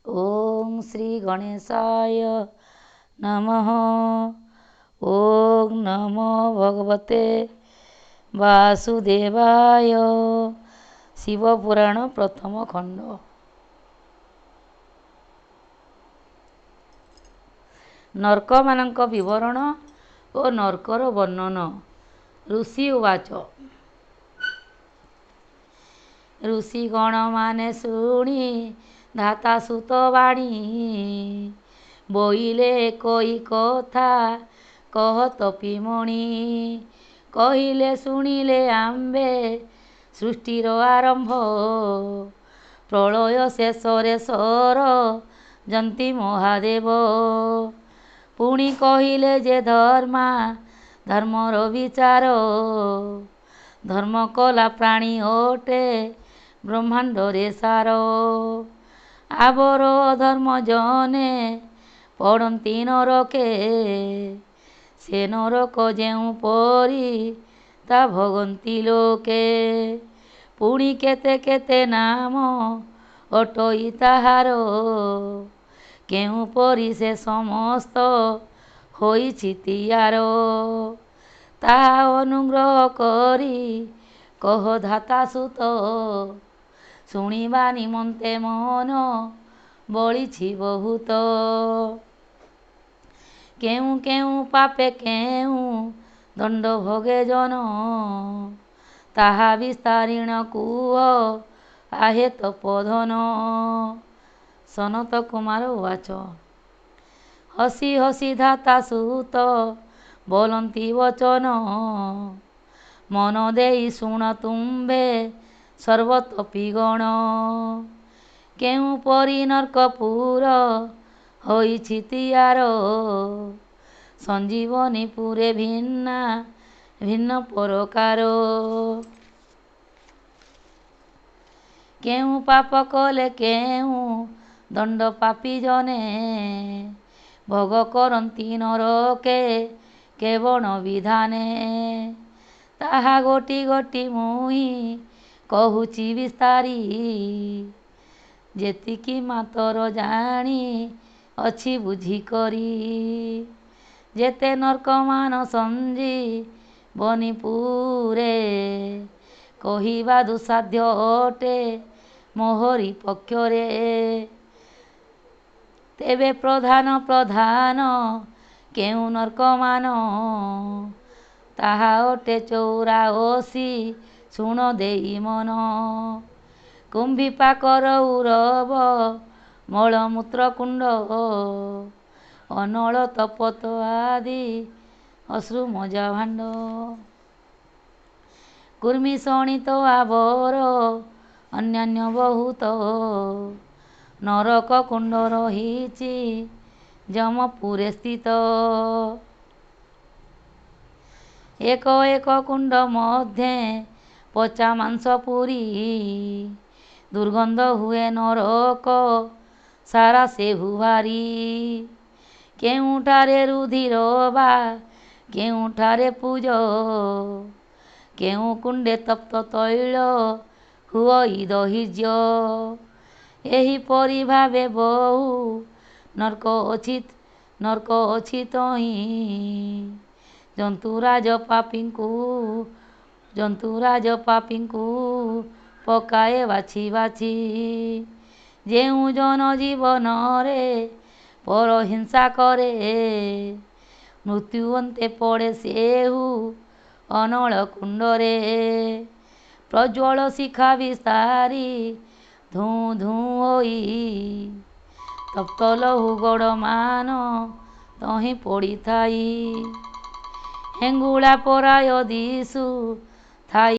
ओम श्री गणेशाय नमः। ओम नमो भगवते वासुदेवाय। शिवपुराण प्रथम खंड। नर्कमानंक विवरण ओ नर्कर वर्णन। ऋषि उवाच। ऋषिगण माने शुणी धाता सुत बाणी। बोइले कोई कथा कह तपिमणि। कहिले शुणिले आम्बे सृष्टिर आरंभ। प्रलय शेषरे सर जंती महादेव। पुणी कहिले जे धर्मर विचार। धर्म कला प्राणी ओटे ब्रह्मांडरे सार। आबर धर्म जने पड़ती नरके। से नरक जेउ परी ता भगंती लोके। पुणी केते केते नाम अटई ताहार। केउ परी से समस्त होइछि तियार। ताहा अनुग्रह करी कह धाता सुत। शुणिबा निमन्ते मन बलिछि बहुत। केउ केउ पापे केउ दंड भोगे जन। ताहा विस्तारिण कुह आहे तपोधन। सनत कुमार उवाच। हसी हसी धाता सुत बोलंती वचन। मन देई शुण तुम्बे सर्वतपीगण। केउ परी नर्कपुर होइछि तियार। संजीवनी पुरे भिन्ना भिन्न प्रकार। केउ पाप कले केउ दंड पापी जने। भोग करंती नरके केवल विधाने। ताहा गोटी गोटी मुई कहुछि विस्तारी। जेतिकी मातर जानी अछि बुझी करी। जेते नर्कमान संजीवनी पुरे। कहिबा दुसाध्य अटे मोहरी पक्षरे। तेबे प्रधान प्रधान केउ नर्कमान। ताहा अटे 84 शुण देई मन। कुंभीपाकर उरव मलमूत्र कुंड। अनल तपत आदि अश्रु मजा भाण्ड। कुर्मी शोणित आबर अन्यान्य बहुत। नरक कुंड रहिछि जमपुरे स्थित। एक एक कुंड मध्ये पचा मांस पुरी। दुर्गंध हुए नरक सारा सेहु भारी। केउठारे रुधिर बा केउठारे पूज। केउ कुंडे तप्त तैल हुई दहिर्ज। एही परि भावे बहु नर्क अछि तहि। जंतुराज पापींकु पकाए बाछि बाछि। जेउ जन जीवनरे पर हिंसा करे। मृत्यु अन्ते पड़े सेहु अनल कुंडरे। प्रज्वल शिखा विस्तारी धूँ धूँ होई। तप्त लहु गड़मान तहि पड़ी थाई। हेंगुला पराय दिशु थाई।